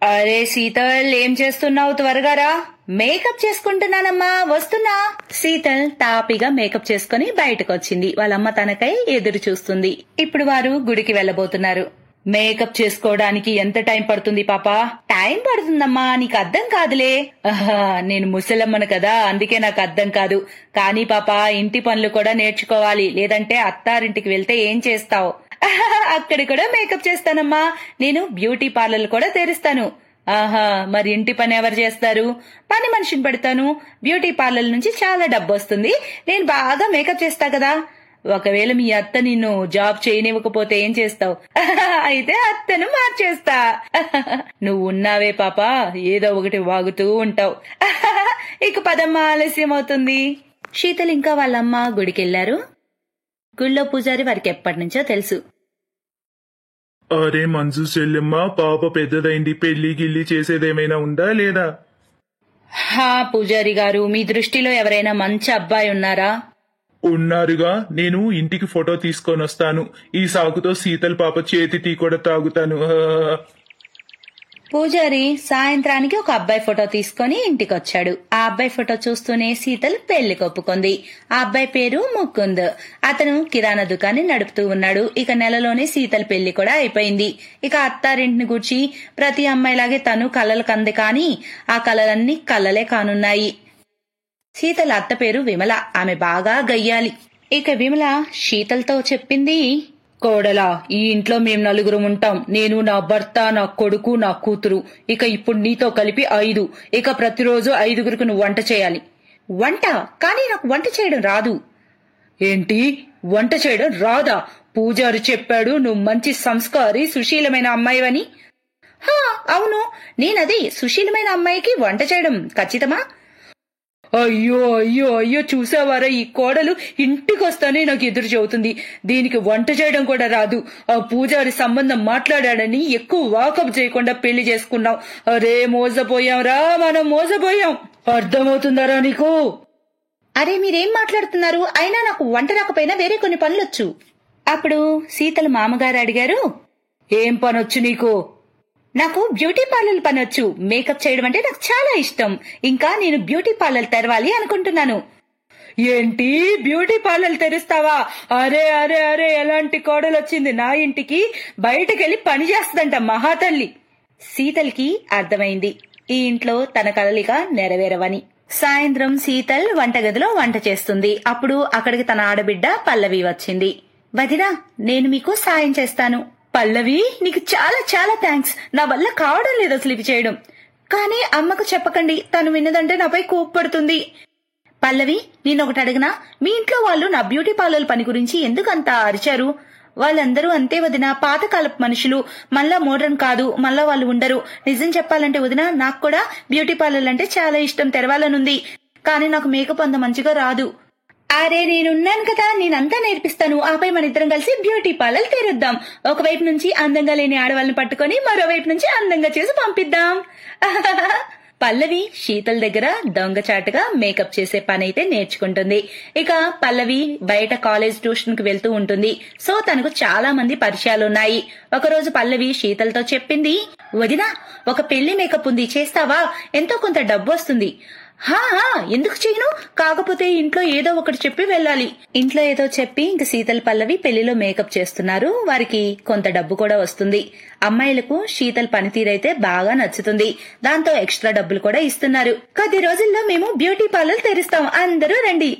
అరే శీతల్, ఏం చేస్తున్నావు? త్వరగా రా. మేకప్ చేసుకుంటున్నానమ్మా, వస్తున్నా. శీతల్ తాపిగా మేకప్ చేసుకుని బయటకొచ్చింది. వాళ్ళమ్మ తనకై ఎదురు చూస్తుంది. ఇప్పుడు వారు గుడికి వెళ్లబోతున్నారు. మేకప్ చేసుకోవడానికి ఎంత టైం పడుతుంది పాపా? టైం పడుతుందమ్మా, నీకు అర్థం కాదులే. నేను ముసలమ్మను కదా, అందుకే నాకు అర్థం కాదు. కానీ పాపా, ఇంటి పనులు కూడా నేర్చుకోవాలి, లేదంటే అత్తారింటికి వెళ్తే ఏం చేస్తావు? అక్కడ కూడా మేకప్ చేస్తానమ్మా. నేను బ్యూటీ పార్లర్ కూడా తెరుస్తాను. ఆహా, మరి ఇంటి పని ఎవరు చేస్తారు? పని మనిషిని పెడతాను. బ్యూటీ పార్లర్ నుంచి చాలా డబ్బు వస్తుంది. నేను బాగా మేకప్ చేస్తా కదా. ఒకవేళ మీ అత్త నిన్ను జాబ్ చేయనివ్వకపోతే ఏం చేస్తావు? అయితే అత్తను మార్చేస్తా. నువ్వు ఉన్నావే పాపా, ఏదో ఒకటి వాగుతూ ఉంటావు. ఇక పదమ్మా, ఆలస్యం అవుతుంది. శీతల్ ఇంకా వాళ్ళమ్మ గుడికెళ్లారు. గుళ్ళో పూజారి వారికి ఎప్పటి నుంచో తెలుసు. అరే మంజు చెల్లెమ్మ, పాప పెద్దదైంది, పెళ్లి గిల్లి చేసేదేమైనా ఉందా లేదా? పూజారి గారు, మీ దృష్టిలో ఎవరైనా మంచి అబ్బాయి ఉన్నారా? ఉన్నారుగా, నేను ఇంటికి ఫోటో తీసుకొని వస్తాను. ఈ సాకుతో శీతల్ పాప చేతి టీ కూడా తాగుతాను. పూజారి సాయంత్రానికి ఒక అబ్బాయి ఫోటో తీసుకుని ఇంటికొచ్చాడు. ఆ అబ్బాయి ఫోటో చూస్తూనే శీతల్ పెళ్లి కొప్పుకుంది. ఆ అబ్బాయి పేరు ముకుంద్. అతను కిరాణా దుకాణాన్ని నడుపుతూ ఉన్నాడు. ఇక నెలలోనే శీతల్ పెళ్లి కూడా అయిపోయింది. ఇక అత్తారింటిని గూర్చి ప్రతి అమ్మాయిలాగే తను కలలు కంది, కానీ ఆ కలలన్నీ కలలే కానున్నాయి. శీతల్ అత్త పేరు విమల. ఆమె బాగా గయ్యాలి. ఇక విమల శీతల్తో చెప్పింది, కోడలా, ఈ ఇంట్లో మేం నలుగురు ఉంటాం. నేను, నా భర్త, నా కొడుకు, నా కూతురు. ఇక ఇప్పుడు నీతో కలిపి 5. ఇక ప్రతిరోజు 5గురికి నువ్వు వంట చేయాలి. వంట? కానీ నాకు వంట చేయడం రాదు. ఏంటి, వంట చేయడం రాదా? పూజారి చెప్పాడు నువ్వు మంచి సంస్కారి, సుశీలమైన అమ్మాయివని. అవును, నేనది సుశీలమైన అమ్మాయికి వంట చేయడం ఖచ్చితమా? అయ్యో అయ్యో అయ్యో, చూసావారా, ఈ కోడలు ఇంటికొస్తానే నాకు ఎదురు చెబుతుంది. దీనికి వంట చేయడం కూడా రాదు. ఆ పూజారి సంబంధం మాట్లాడాడని ఎక్కువ వాకప్ చేయకుండా పెళ్లి చేసుకున్నాం. అరే మోసపోయాంరా, మనం మోసపోయాం. అర్థమవుతుందరా నీకు? అరే మీరేం మాట్లాడుతున్నారు? అయినా నాకు వంట రాకపోయినా వేరే కొన్ని పనులొచ్చు. అప్పుడు శీతల్ మామగారు అడిగారు, ఏం పనొచ్చు నీకు? నాకు బ్యూటీ పార్లర్ పనొచ్చు. మేకప్ చేయడం అంటే నాకు చాలా ఇష్టం. ఇంకా నేను బ్యూటీ పార్లర్ తెరవాలి అనుకుంటున్నాను. ఏంటి, బ్యూటీ పార్లర్ తెరుస్తావా? అరే అరే అరే, ఎలాంటి కోడలు వచ్చింది నా ఇంటికి? బయటకెళ్లి పని చేస్తుందంట మహాతల్లి. శీతల్కి అర్థమైంది ఈ ఇంట్లో తన కలలిక నెరవేరవని. సాయంత్రం శీతల్ వంటగదిలో వంట చేస్తుంది. అప్పుడు అక్కడికి తన ఆడబిడ్డ పల్లవి వచ్చింది. వదినా, నేను మీకు సాయం చేస్తాను. పల్లవి, నీకు చాలా చాలా థ్యాంక్స్. నా వల్ల కావడం లేదు అసలు ఇవి చేయడం. కానీ అమ్మకు చెప్పకండి, తను విన్నదంటే నాపై కోప్పడుతుంది. పల్లవి, నేనొకటి అడిగినా, మీ ఇంట్లో వాళ్ళు నా బ్యూటీ పార్లర్ పని గురించి ఎందుకంత అరిచారు? వాళ్ళందరూ అంతే వదినా, పాతకాలపు మనుషులు. మళ్ళా మోడర్న్ కాదు, మళ్ళా వాళ్ళు ఉండరు. నిజం చెప్పాలంటే వదినా, నాకు కూడా బ్యూటీ పార్లర్ అంటే చాలా ఇష్టం, తెరవాలనుంది. కానీ నాకు మేకప్ అంత మంచిగా రాదు. అరే నేనున్నాను కదా, నేనంతా నేర్పిస్తాను. ఆపై మన ఇద్దరం కలిసి బ్యూటీ పార్లర్ తెరుద్దాం. ఒకవైపు నుంచి అందంగా లేని ఆడవాళ్ళని పట్టుకొని మరోవైపు నుంచి అందంగా చేసి పంపిద్దాం. పల్లవి శీతల్ దగ్గర దొంగచాటుగా మేకప్ చేసే పని అయితే నేర్చుకుంటుంది. ఇక పల్లవి బయట కాలేజ్ ట్యూషన్ కి వెళ్తూ ఉంటుంది. సో తనకు చాలా మంది పరిచయాలున్నాయి. ఒకరోజు పల్లవి శీతల్తో చెప్పింది, వదినా, ఒక పెళ్లి మేకప్ ఉంది, చేస్తావా? ఎంతో కొంత డబ్బు వస్తుంది. ఎందుకు చేయను? కాకపోతే ఇంట్లో ఏదో ఒకటి చెప్పి వెళ్ళాలి. ఇంట్లో ఏదో చెప్పి ఇంక శీతల్ పల్లవి పెళ్లిలో మేకప్ చేస్తున్నారు. వారికి కొంత డబ్బు కూడా వస్తుంది. అమ్మాయిలకు శీతల్ పనితీరైతే బాగా నచ్చుతుంది. దాంతో ఎక్స్ట్రా డబ్బులు కూడా ఇస్తున్నారు. కొద్ది రోజుల్లో మేము బ్యూటీ పార్లర్ తెరుస్తాం, అందరూ రండి.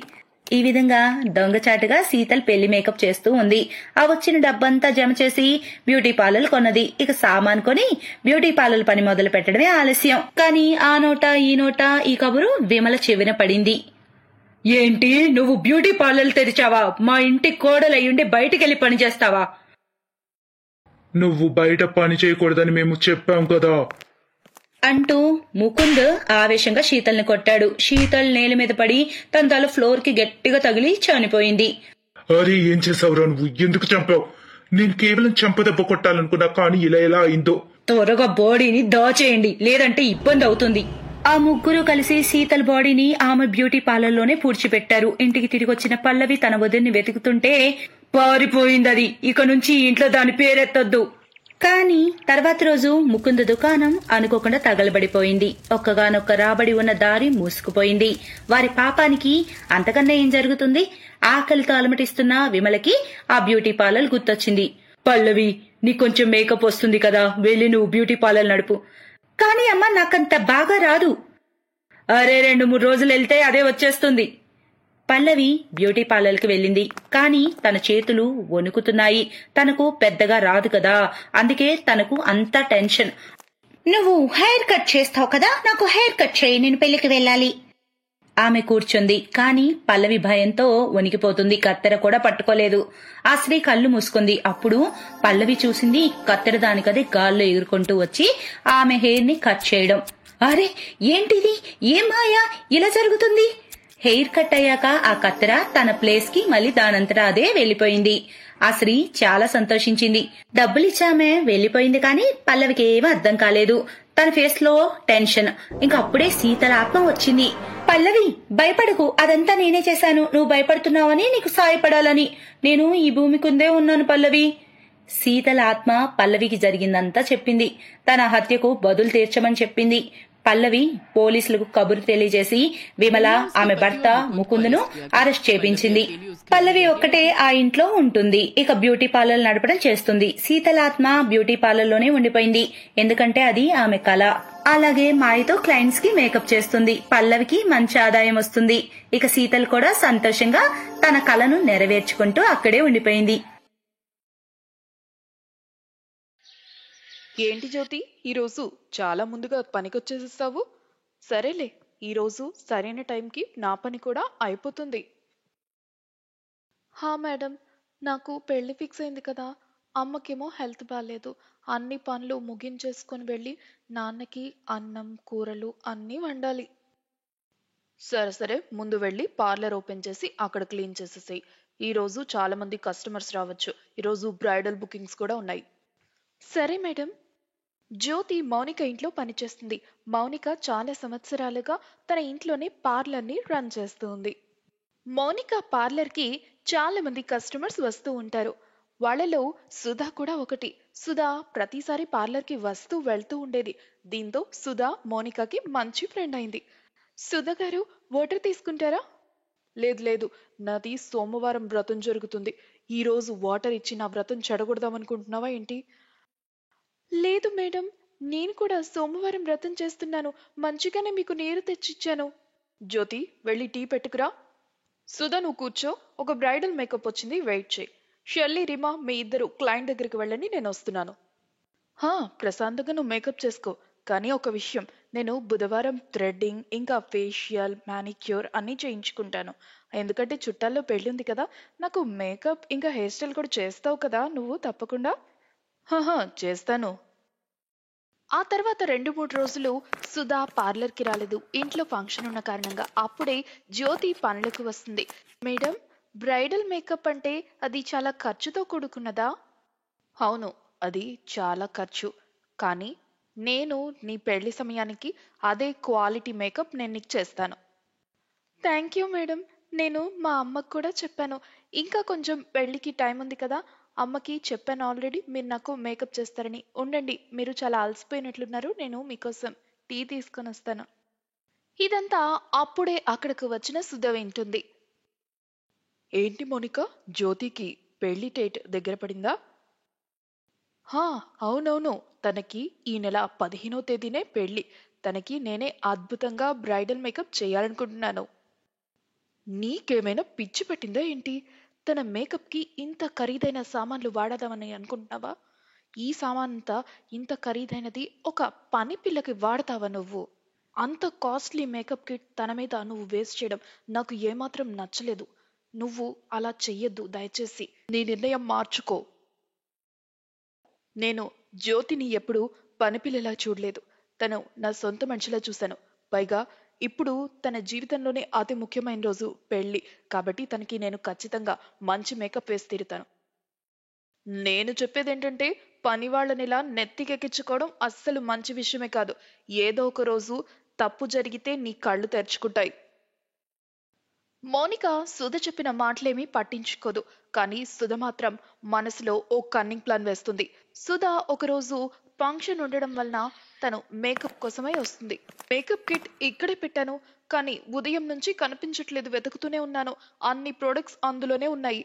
ఈ విధంగా దొంగచాటుగా శీతల్ పెళ్లి మేకప్ చేస్తూ ఉంది. ఆ వచ్చిన డబ్బంతా జమ చేసి బ్యూటీ పార్లర్ కొన్నది. ఇక సామాన్ కొని బ్యూటీ పార్లర్ పని మొదలు పెట్టడమే ఆలస్యం. కానీ ఆ నోట ఈ నోట ఈ కబురు విమల చెవిన పడింది. ఏంటి, నువ్వు బ్యూటీ పార్లర్ తెరిచావా? మా ఇంటి కోడలయ్యుండి బయటికెళ్లి పని చేస్తావా? నువ్వు బయట పని చేయకూడదని మేము చెప్పాం కదా అంటూ ముకుంద్ ఆవేశంగా శీతల్ని కొట్టాడు. శీతల్ నేల మీద పడి తన తల ఫ్లోర్ కి గట్టిగా తగిలి చనిపోయింది. అరే ఏం చేసావురా నువ్వు? ఎందుకు చంపావు? నేను కేవలం చంపదెబ్బ కొట్టాలనుకున్నా, కానీ ఇలా ఎలా అయిందో. త్వరగా బాడీని దాచేయండి, లేదంటే ఇబ్బంది అవుతుంది. ఆ ముగ్గురు కలిసి శీతల్ బాడీని ఆమె బ్యూటీ పార్లర్ లోనే పూడ్చిపెట్టారు. ఇంటికి తిరిగి వచ్చిన పల్లవి తన వదిన్ని వెతుకుతుంటే పారిపోయిందది. ఇక నుంచి ఇంట్లో దాని పేరెత్తొద్దు. కానీ తర్వాత రోజు ముకుంద దుకాణం అనుకోకుండా తగలబడిపోయింది. ఒక్కగానొక్క రాబడి ఉన్న దారి మూసుకుపోయింది. వారి పాపానికి అంతకన్నా ఏం జరుగుతుంది? ఆకలితో అలమటిస్తున్న విమలకి ఆ బ్యూటీ పార్లర్ గుర్తొచ్చింది. పల్లవి, నీకొంచెం మేకప్ వస్తుంది కదా, వెళ్ళి నువ్వు బ్యూటీ పార్లర్ నడుపు. కానీ అమ్మ, నాకంత బాగా రాదు. అరే, 2-3 రోజులు వెళ్తే అదే వచ్చేస్తుంది. పల్లవి బ్యూటీ పార్లర్కి వెళ్ళింది. కానీ తన చేతులు వణుకుతున్నాయి. తనకు పెద్దగా రాదు కదా, అందుకే తనకు అంత టెన్షన్. నువ్వు హెయిర్ కట్ చేస్తావు కదా, నాకు హెయిర్ కట్ చేయి, నేను పెళ్లికి వెళ్ళాలి. ఆమె కూర్చుంది. కానీ పల్లవి భయంతో వణికిపోతుంది. కత్తెర కూడా పట్టుకోలేదు. ఆ స్త్రీ కళ్ళు మూసుకుంది. అప్పుడు పల్లవి చూసింది కత్తెర దానికదే గాల్లో ఎగురుకుంటూ వచ్చి ఆమె హెయిర్ ని కట్ చేయడం. అరే, ఏంటిది? ఏం మాయా ఇలా జరుగుతుంది? హెయిర్ కట్ అయ్యాక ఆ కత్తెర తన ప్లేస్ కి మళ్ళీ దానంతటా అదే వెళ్లిపోయింది. ఆ స్త్రీ చాలా సంతోషించింది. డబ్బులిచ్చామే వెళ్లిపోయింది. కానీ పల్లవికి ఏమీ అర్థం కాలేదు. తన ఫేస్ లో టెన్షన్. ఇంకా అప్పుడే శీతల ఆత్మ వచ్చింది. పల్లవి, భయపడకు, అదంతా నేనే చేశాను. నువ్వు భయపడుతున్నావని, నీకు సాయపడాలని నేను ఈ భూమి కుందే ఉన్నాను పల్లవి. శీతల ఆత్మ పల్లవికి జరిగిందంతా చెప్పింది. తన హత్యకు బదులు తీర్చమని చెప్పింది. పల్లవి పోలీసులకు కబురు తెలియజేసి విమల, ఆమె భర్త ముకుందును అరెస్ట్ చేపించింది. పల్లవి ఒక్కటే ఆ ఇంట్లో ఉంటుంది. ఇక బ్యూటీ పార్లర్ నడపడం చేస్తుంది. శీతలాత్మ బ్యూటీ పార్లర్ లోనే ఉండిపోయింది. ఎందుకంటే అది ఆమె కళ. అలాగే మాయతో క్లయింట్స్ కి మేకప్ చేస్తుంది. పల్లవికి మంచి ఆదాయం వస్తుంది. ఇక శీతల్ కూడా సంతోషంగా తన కళను నెరవేర్చుకుంటూ అక్కడే ఉండిపోయింది. ఏంటి జ్యోతి, ఈరోజు చాలా ముందుగా పనికొచ్చేసేస్తావు? సరేలే, ఈరోజు సరైన టైంకి నా పని కూడా అయిపోతుంది. హా మేడం, నాకు పెళ్లి ఫిక్స్ అయింది కదా. అమ్మకేమో హెల్త్ బాగాలేదు. అన్ని పనులు ముగించేసుకొని వెళ్ళి నాన్నకి అన్నం కూరలు అన్నీ వండాలి. సరే సరే, ముందు వెళ్ళి పార్లర్ ఓపెన్ చేసి అక్కడ క్లీన్ చేసేసాయి. ఈరోజు చాలా మంది కస్టమర్స్ రావచ్చు. ఈరోజు బ్రైడల్ బుకింగ్స్ కూడా ఉన్నాయి. సరే మేడం. జ్యోతి మౌనిక ఇంట్లో పనిచేస్తుంది. మౌనిక చాలా సంవత్సరాలుగా తన ఇంట్లోనే పార్లర్ని రన్ చేస్తూ ఉంది. మౌనిక పార్లర్కి చాలా మంది కస్టమర్స్ వస్తూ ఉంటారు. వాళ్ళలో సుధా కూడా ఒకటి. సుధా ప్రతిసారి పార్లర్కి వస్తూ వెళ్తూ ఉండేది. దీంతో సుధా మౌనికకి మంచి ఫ్రెండ్ అయింది. సుధా గారు, వాటర్ తీసుకుంటారా? లేదు లేదు, నాది సోమవారం వ్రతం జరుగుతుంది. ఈరోజు వాటర్ ఇచ్చి నా వ్రతం చెడగొడదామనుకుంటున్నావా ఏంటి? లేదు మేడం, నేను కూడా సోమవారం వ్రతం చేస్తున్నాను. మంచిగానే మీకు నీరు తెచ్చిచ్చాను. జ్యోతి, వెళ్ళి టీ పెట్టుకురా. సుధా, నువ్వు కూర్చో. ఒక బ్రైడల్ మేకప్ వచ్చింది, వెయిట్ చేయి. షెల్లీ, రిమా, మీ ఇద్దరు క్లయింట్ దగ్గరికి వెళ్ళండి, నేను వస్తున్నాను. ప్రశాంతంగా నువ్వు మేకప్ చేసుకో. కానీ ఒక విషయం, నేను బుధవారం థ్రెడ్డింగ్ ఇంకా ఫేషియల్ మానిక్యూర్ అన్నీ చేయించుకుంటాను. ఎందుకంటే చుట్టాల్లో పెళ్ళి ఉంది కదా. నాకు మేకప్ ఇంకా హెయిర్ స్టైల్ కూడా చేస్తావు కదా నువ్వు తప్పకుండా? చేస్తాను. ఆ తర్వాత 2-3 రోజులు సుధా పార్లర్కి రాలేదు. ఇంట్లో ఫంక్షన్ ఉన్న కారణంగా. అప్పుడే జ్యోతి పనులకు వస్తుంది. మేడం, బ్రైడల్ మేకప్ అంటే అది చాలా ఖర్చుతో కూడుకున్నదా? అవును, అది చాలా ఖర్చు. కానీ నేను నీ పెళ్లి సమయానికి అదే క్వాలిటీ మేకప్ నేను నీకు చేస్తాను. Thank you madam. నేను మా అమ్మకు కూడా చెప్పాను. ఇంకా కొంచెం పెళ్లికి టైం ఉంది కదా, అమ్మకి చెప్పాను ఆల్రెడీ మీరు నాకు మేకప్ చేస్తారని. ఉండండి, మీరు చాలా అలసిపోయినట్లున్నారు, నేను మీకోసం టీ తీసుకొని వస్తాను. ఇదంతా అప్పుడే అక్కడకు వచ్చిన సుధ వింటుంది. ఏంటి మోనిక, జ్యోతికి పెళ్లి డేట్ దగ్గర పడిందా? అవునవును, తనకి ఈ నెల 15వ తేదీనే పెళ్లి. తనకి నేనే అద్భుతంగా బ్రైడల్ మేకప్ చేయాలనుకుంటున్నాను. నీకేమైనా పిచ్చి పట్టిందా ఏంటి? తన మేకప్కి ఇంత ఖరీదైన సామాన్లు వాడదామని అనుకుంటున్నావా? ఈ సామానంతా ఇంత ఖరీదైనది ఒక పని పిల్లకి వాడతావా నువ్వు? అంత కాస్ట్లీ మేకప్ కిట్ తన మీద నువ్వు వేస్ట్ చేయడం నాకు ఏమాత్రం నచ్చలేదు. నువ్వు అలా చెయ్యొద్దు దయచేసి. నీ నిర్ణయం మార్చుకో. నేను జ్యోతిని ఎప్పుడు పనిపిల్లలా చూడలేదు. తను నా సొంత మనిషిలా చూశాను. పైగా ఇప్పుడు తన జీవితంలోనే అతి ముఖ్యమైన రోజు పెళ్లి. కాబట్టి తనకి నేను ఖచ్చితంగా మంచి మేకప్ వేసి తీరుతాను. నేను చెప్పేదేంటంటే, పని వాళ్ళనిలా నెత్తికెక్కించుకోవడం అస్సలు మంచి విషయమే కాదు. ఏదో ఒక రోజు తప్పు జరిగితే నీ కళ్ళు తెరుచుకుంటాయి. మౌనిక సుధ చెప్పిన మాటలేమీ పట్టించుకోదు. కానీ సుధ మాత్రం మనసులో ఓ కన్నింగ్ ప్లాన్ వేస్తుంది. సుధ ఒకరోజు ఫంక్షన్ ఉండడం వలన తను మేకప్ కోసమై వస్తుంది. మేకప్ కిట్ ఇక్కడే పెట్టాను, కానీ ఉదయం నుంచి కనిపించట్లేదు, వెతుకుతూనే ఉన్నాను. అన్ని ప్రొడక్ట్స్ అందులోనే ఉన్నాయి.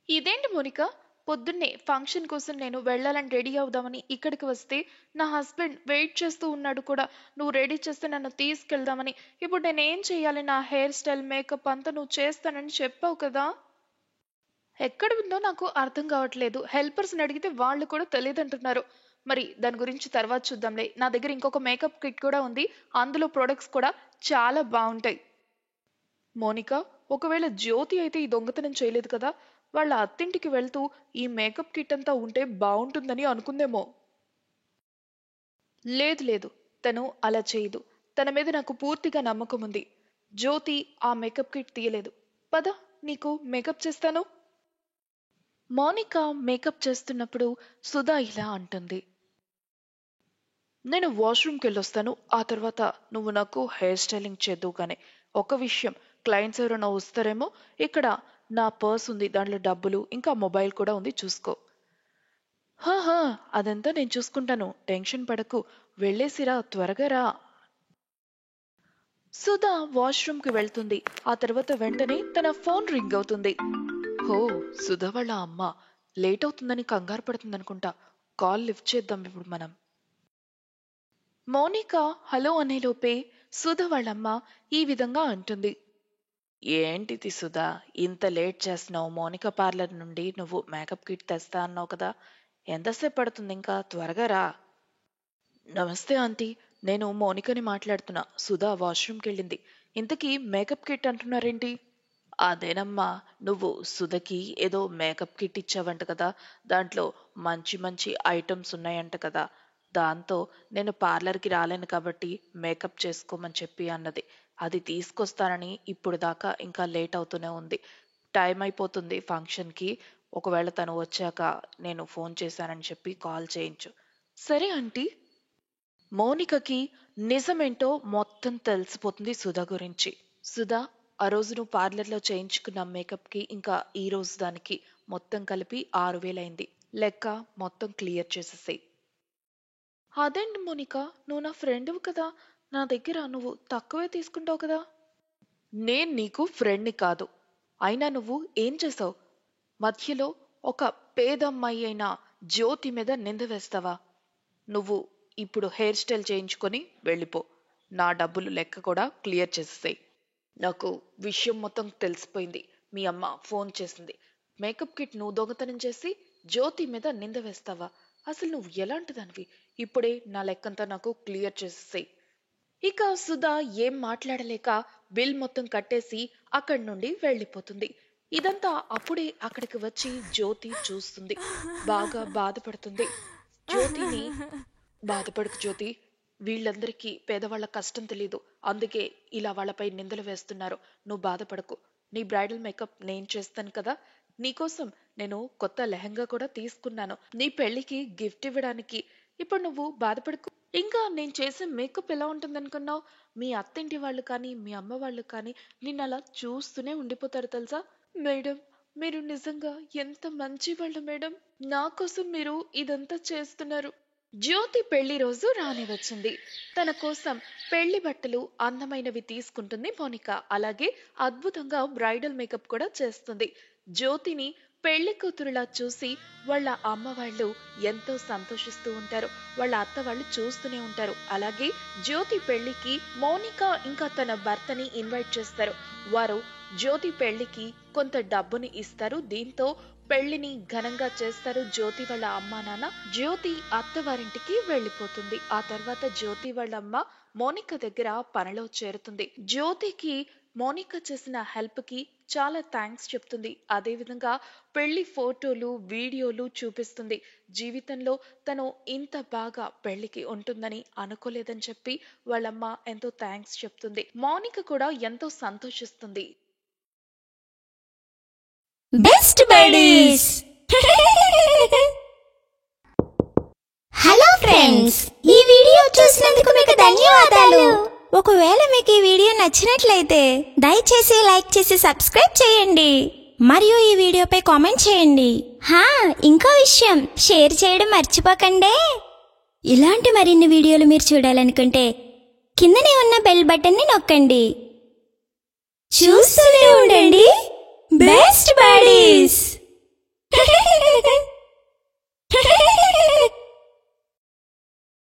ఇదేంటి మోనిక, పొద్దున్నే ఫంక్షన్ కోసం నేను వెళ్ళాలని రెడీ అవుదామని ఇక్కడికి వస్తే నా హస్బెండ్ వెయిట్ చేస్తూ ఉన్నాడు కూడా. నువ్వు రెడీ చేస్తే నన్ను తీసుకెళ్దామని. ఇప్పుడు నేనేం చెయ్యాలి? నా హెయిర్ స్టైల్, మేకప్ అంతా నువ్వు చేస్తానని చెప్పావు కదా. ఎక్కడ ఉందో నాకు అర్థం కావట్లేదు. హెల్పర్స్ని అడిగితే వాళ్ళు కూడా తెలియదంటున్నారు. మరి దాని గురించి తర్వాత చూద్దాంలే. నా దగ్గర ఇంకొక మేకప్ కిట్ కూడా ఉంది, అందులో ప్రొడక్ట్స్ కూడా చాలా బాగుంటాయి. మోనిక, ఒకవేళ జ్యోతి అయితే ఈ దొంగతనం చేయలేదు కదా. వాళ్ళ అత్తింటికి వెళ్తూ ఈ మేకప్ కిట్ అంతా ఉంటే బాగుంటుందని అనుకుందేమో. లేదు లేదు, తను అలా చేయదు. తన మీద నాకు పూర్తిగా నమ్మకం ఉంది. జ్యోతి ఆ మేకప్ కిట్ తీయలేదు. పద, నీకు మేకప్ చేస్తాను. మౌనిక మేకప్ చేస్తున్నప్పుడు సుధా ఇలా అంటుంది. నేను వాష్రూమ్కి వెళ్ళొస్తాను, ఆ తర్వాత నువ్వు నాకు హెయిర్ స్టైలింగ్ చేద్దువు. కానీ ఒక విషయం, క్లయింట్స్ ఎవరైనా వస్తారేమో. ఇక్కడ నా పర్స్ ఉంది, దాంట్లో డబ్బులు ఇంకా మొబైల్ కూడా ఉంది, చూసుకో. హా, అదంతా నేను చూసుకుంటాను, టెన్షన్ పడకు. వెళ్ళేసిరా, త్వరగా రా. సుధా వాష్రూమ్కి వెళ్తుంది. ఆ తర్వాత వెంటనే తన ఫోన్ రింగ్ అవుతుంది. హో, సుధా వాళ్ళ అమ్మ. లేట్ అవుతుందని కంగారు పడుతుంది అనుకుంటా. కాల్ లిఫ్ట్ చేద్దాం ఇప్పుడు మనం. మౌనిక హలో అనేలోపే సుధ వాళ్ళమ్మ ఈ విధంగా అంటుంది. ఏంటిది సుధా, ఇంత లేట్ చేస్తున్నావు? మౌనిక పార్లర్ నుండి నువ్వు మేకప్ కిట్ తెస్తా అన్నావు కదా, ఎంతసేపు పడుతుంది? ఇంకా త్వరగా రా. నమస్తే ఆంటీ, నేను మౌనికని మాట్లాడుతున్నా. సుధా వాష్రూమ్కి వెళ్ళింది. ఇంతకీ మేకప్ కిట్ అంటున్నారేంటి? అదేనమ్మా, నువ్వు సుధకి ఏదో మేకప్ కిట్ ఇచ్చావంట కదా, దాంట్లో మంచి మంచి ఐటమ్స్ ఉన్నాయంట కదా. దాంతో నేను పార్లర్కి రాలేను కాబట్టి మేకప్ చేసుకోమని చెప్పి అన్నది. అది తీసుకొస్తానని ఇప్పుడు దాకా ఇంకా లేట్ అవుతూనే ఉంది. టైం అయిపోతుంది ఫంక్షన్కి. ఒకవేళ తను వచ్చాక నేను ఫోన్ చేశానని చెప్పి కాల్ చేయించు. సరే ఆంటీ. మౌనికకి నిజమేంటో మొత్తం తెలిసిపోతుంది సుధా గురించి. సుధా, ఆ రోజు నువ్వు పార్లర్లో చేయించుకున్న మేకప్కి ఇంకా ఈ రోజు దానికి మొత్తం కలిపి 6,000 అయింది. లెక్క మొత్తం క్లియర్ చేసేసాయి. అదేంటి మోనిక, నువ్వు నా ఫ్రెండ్వి కదా, నా దగ్గర నువ్వు తక్కువే తీసుకుంటావు కదా. నేను నీకు ఫ్రెండ్ని కాదు. అయినా నువ్వు ఏం చేసావు? మధ్యలో ఒక పేదమ్మాయి అయిన జ్యోతి మీద నింద వేస్తావా? నువ్వు ఇప్పుడు హెయిర్ స్టైల్ చేయించుకొని వెళ్ళిపో. నా డబ్బులు లెక్క కూడా క్లియర్ చేసేసాయి. నాకు విషయం మొత్తం తెలిసిపోయింది. మీ అమ్మ ఫోన్ చేసింది. మేకప్ కిట్ నువ్వు దొంగతనం చేసి జ్యోతి మీద నింద వేస్తావా? అసలు నువ్వు ఎలాంటిదానివి? ఇప్పుడే నా లెక్కంతా నాకు క్లియర్ చేసేసాయి. ఇక సుధా ఏం మాట్లాడలేక బిల్ మొత్తం కట్టేసి అక్కడి నుండి వెళ్ళిపోతుంది. ఇదంతా అప్పుడే అక్కడికి వచ్చి జ్యోతి చూస్తుంది. బాగా బాధపడుతుంది. జ్యోతిని, బాధపడకు జ్యోతి, వీళ్ళందరికీ పేదవాళ్ళ కష్టం తెలీదు, అందుకే ఇలా వాళ్ళపై నిందలు వేస్తున్నారు. నువ్వు బాధపడకు. నీ బ్రైడల్ మేకప్ నేను చేస్తాను కదా. నీకోసం నేను కొత్త లెహంగా కూడా తీసుకున్నాను, నీ పెళ్లికి గిఫ్ట్ ఇవ్వడానికి. ఇప్పుడు నువ్వు బాధపడకు. ఇంకా నేను చేసే మేకప్ ఎలా ఉంటుందనుకున్నావు? మీ అత్తింటి వాళ్ళు కానీ మీ అమ్మ వాళ్ళు కానీ నిన్ను అలా చూస్తూనే ఉండిపోతారు తెలుసా. మేడం, మీరు నిజంగా ఎంత మంచి వాళ్ళు మేడం. నా కోసం మీరు ఇదంతా చేస్తున్నారు. జ్యోతి పెళ్లి రోజు రాని వచ్చింది. తన కోసం పెళ్లి బట్టలు అందమైనవి తీసుకుంటుంది మౌనిక. అలాగే అద్భుతంగా బ్రైడల్ మేకప్ కూడా చేస్తుంది. జ్యోతిని పెళ్లి కూతురులా చూసి వాళ్ళ అమ్మ వాళ్ళు ఎంతో సంతోషిస్తూ ఉంటారు. వాళ్ళ అత్త వాళ్ళు చూస్తూనే ఉంటారు. అలాగే జ్యోతి పెళ్లికి మౌనిక ఇంకా తన భర్తని ఇన్వైట్ చేస్తారు. వారు జ్యోతి పెళ్లికి కొంత డబ్బుని ఇస్తారు. దీంతో పెళ్లిని ఘనంగా చేస్తారు జ్యోతి వాళ్ళ అమ్మా నాన్న. జ్యోతి అత్తవారింటికి వెళ్ళిపోతుంది. ఆ తర్వాత జ్యోతి వాళ్ళ అమ్మ మౌనిక దగ్గర పనిలో చేరుతుంది. జ్యోతికి మౌనిక చేసిన హెల్ప్ కి చాలా థ్యాంక్స్ చెప్తుంది. అదే విధంగా పెళ్లి ఫోటోలు, వీడియోలు చూపిస్తుంది. జీవితంలో తను ఇంత బాగా పెళ్లికి ఉంటుందని అనుకోలేదని చెప్పి వాళ్ళమ్మ ఎంతో థ్యాంక్స్ చెప్తుంది. మౌనిక కూడా ఎంతో సంతోషిస్తుంది. Best buddies. హలో ఫ్రెండ్స్, ఈ వీడియో చూసినందుకు మీకు ధన్యవాదాలు. ఒకవేళ మీకు ఈ వీడియో నచ్చినట్లయితే దయచేసి లైక్ చేసి సబ్స్క్రైబ్ చేయండి మరియు ఈ వీడియోపై కామెంట్ చేయండి. ఇంకో విషయం, షేర్ చేయడం మర్చిపోకండి. ఇలాంటి మరిన్ని వీడియోలు మీరు చూడాలనుకుంటే కిందనే ఉన్న బెల్ బటన్ ని నొక్కండి. చూస్తూనే ఉండండి బెస్ట్ బడీస్.